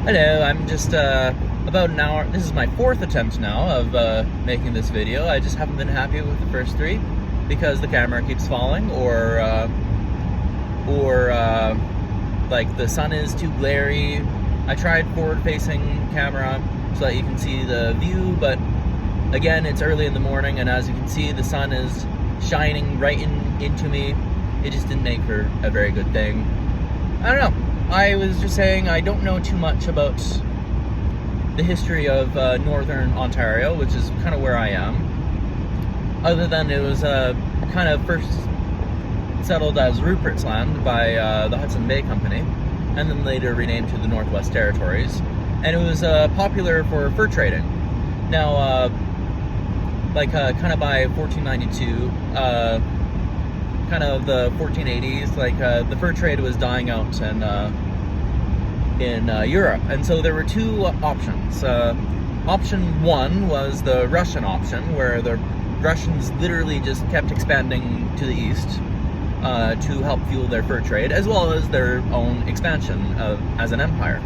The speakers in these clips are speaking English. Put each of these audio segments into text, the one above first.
Hello, I'm just about an hour. This is my fourth attempt now of making this video. I just haven't been happy with the first three because the camera keeps falling, or like the sun is too glary. I tried forward-facing camera so that you can see the view, but again, it's early in the morning, and as you can see, the sun is shining right into me. It just didn't make for a very good thing. I don't know. I was just saying I don't know too much about the history of northern Ontario, which is kind of where I am, other than it was kind of first settled as Rupert's Land by the Hudson Bay Company, and then later renamed to the Northwest Territories, and it was popular for fur trading. Now, kind of by 1492, kind of the 1480s, the fur trade was dying out in Europe, and so there were two options. Option one was the Russian option, where the Russians literally just kept expanding to the east to help fuel their fur trade, as well as their own expansion as an empire.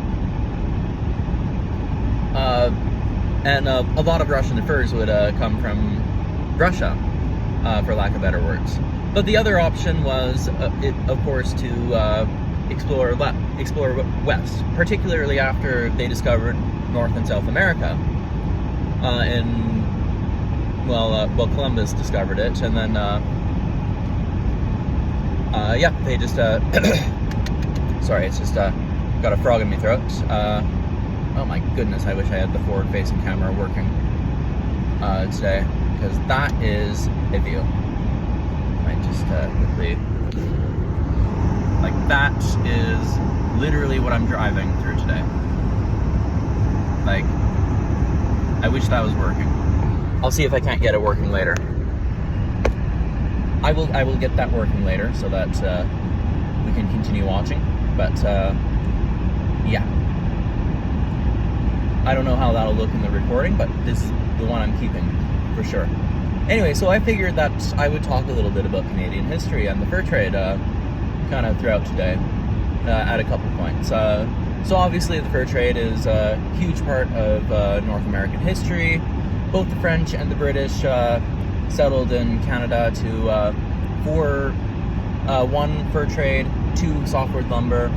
And a lot of Russian furs would come from Russia, for lack of better words. But the other option was, of course, to explore west, particularly after they discovered North and South America. Columbus discovered it, and then they just sorry, it's just got a frog in my throat. Oh my goodness, I wish I had the forward-facing camera working today, because that is a view. I just quickly, that is literally what I'm driving through today. I wish that was working. I'll see if I can't get it working later. I will get that working later so that we can continue watching. But yeah, I don't know how that'll look in the recording, but this is the one I'm keeping for sure. Anyway, so I figured that I would talk a little bit about Canadian history and the fur trade kind of throughout today at a couple points. So obviously the fur trade is a huge part of North American history. Both the French and the British settled in Canada for one, fur trade, two, softwood lumber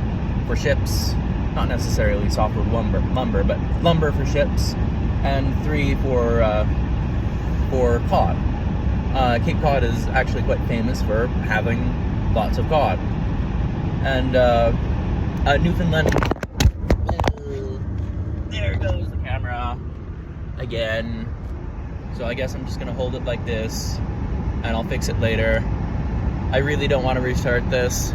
for ships, not necessarily softwood lumber, but lumber for ships, and three, for cod. Cape Cod is actually quite famous for having lots of cod. And Newfoundland, there goes the camera again. So I guess I'm just gonna hold it like this, and I'll fix it later. I really don't want to restart this.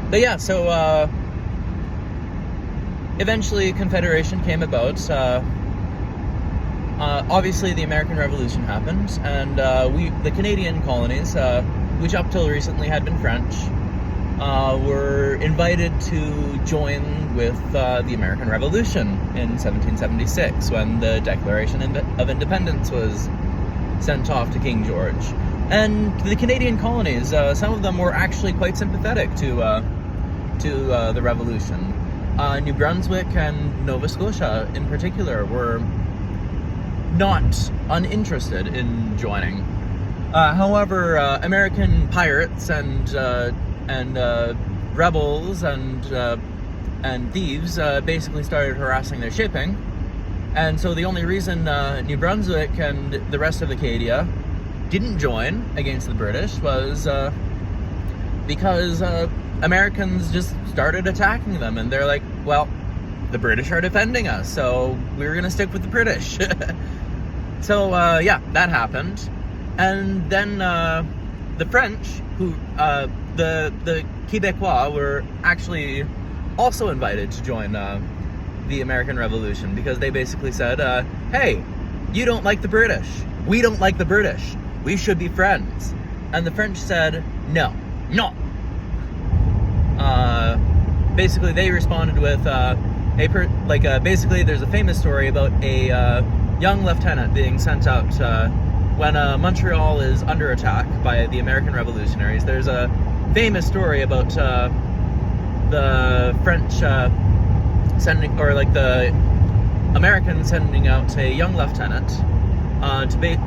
But yeah, so eventually Confederation came about. Obviously the American Revolution happened, and the Canadian colonies, which up till recently had been French, were invited to join with the American Revolution in 1776, when the Declaration of Independence was sent off to King George. And the Canadian colonies, some of them were actually quite sympathetic to the Revolution. New Brunswick and Nova Scotia, in particular, were not uninterested in joining. However, American pirates and rebels and thieves basically started harassing their shipping, and so the only reason New Brunswick and the rest of Acadia didn't join against the British was because Americans just started attacking them, and they're like, well, the British are defending us, so we're gonna stick with the British. So yeah, that happened. And then the French, who the Quebecois, were actually also invited to join the American Revolution, because they basically said, hey, you don't like the British, we don't like the British, we should be friends. And the French said, no. Basically they responded with basically there's a famous story about a young lieutenant being sent out when Montreal is under attack by the American revolutionaries. There's a famous story about the French the Americans sending out a young lieutenant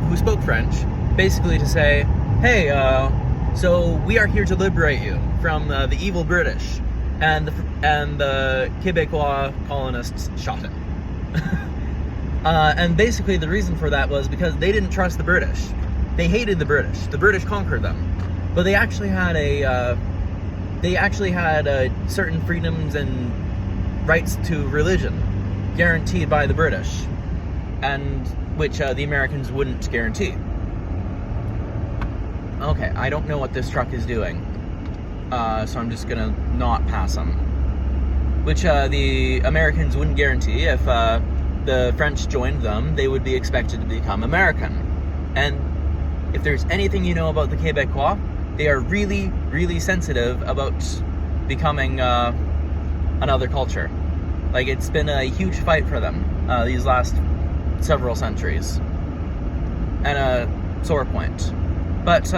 who spoke French, basically to say, hey, so we are here to liberate you from the evil British. And the Quebecois colonists shot him. And basically the reason for that was because they didn't trust the British. They hated the British. The British conquered them. But they actually had certain freedoms and rights to religion guaranteed by the British, and which the Americans wouldn't guarantee. Okay, I don't know what this truck is doing, so I'm just gonna not pass them. Which the Americans wouldn't guarantee. If the French joined them, they would be expected to become American. And if there's anything you know about the Quebecois, they are really, really sensitive about becoming another culture. Like, it's been a huge fight for them these last several centuries. And a sore point. But,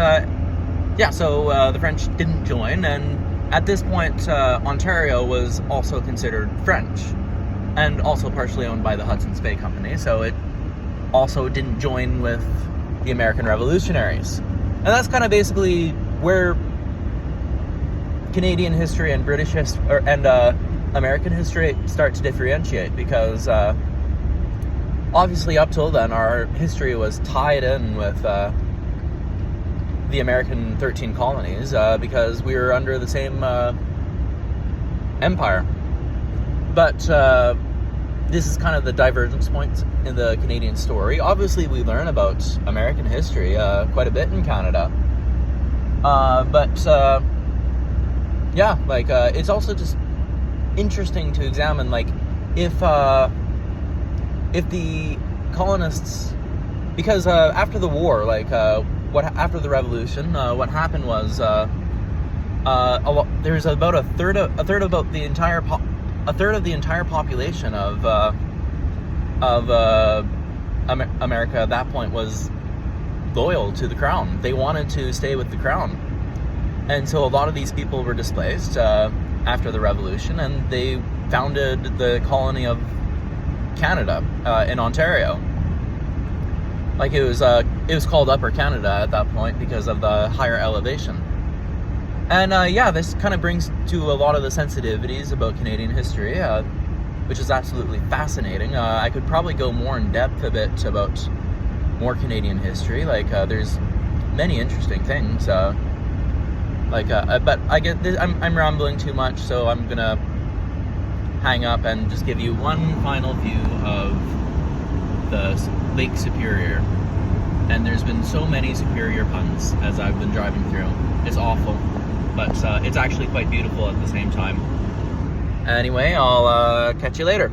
yeah, so the French didn't join, and at this point, Ontario was also considered French, and also partially owned by the Hudson's Bay Company, so it also didn't join with the American Revolutionaries. And that's kind of basically where Canadian history and British history, and American history start to differentiate, because obviously up till then our history was tied in with the American 13 colonies, because we were under the same empire. But this is kind of the divergence point in the Canadian story. Obviously we learn about American history quite a bit in Canada, but yeah, like it's also just interesting to examine, like, if the colonists, because after the war, like after the revolution, what happened was there's about a third of the entire population of America at that point was loyal to the crown. They wanted to stay with the crown, and so a lot of these people were displaced after the revolution, and they founded the colony of Canada in Ontario. Like, it was called Upper Canada at that point because of the higher elevation. And yeah, this kind of brings to a lot of the sensitivities about Canadian history, which is absolutely fascinating. I could probably go more in depth a bit about more Canadian history. Like, there's many interesting things. But I get this, I'm rambling too much, so I'm gonna hang up and just give you one final view of the Lake Superior. And there's been so many Superior puns as I've been driving through. It's awful, but it's actually quite beautiful at the same time. Anyway, I'll catch you later.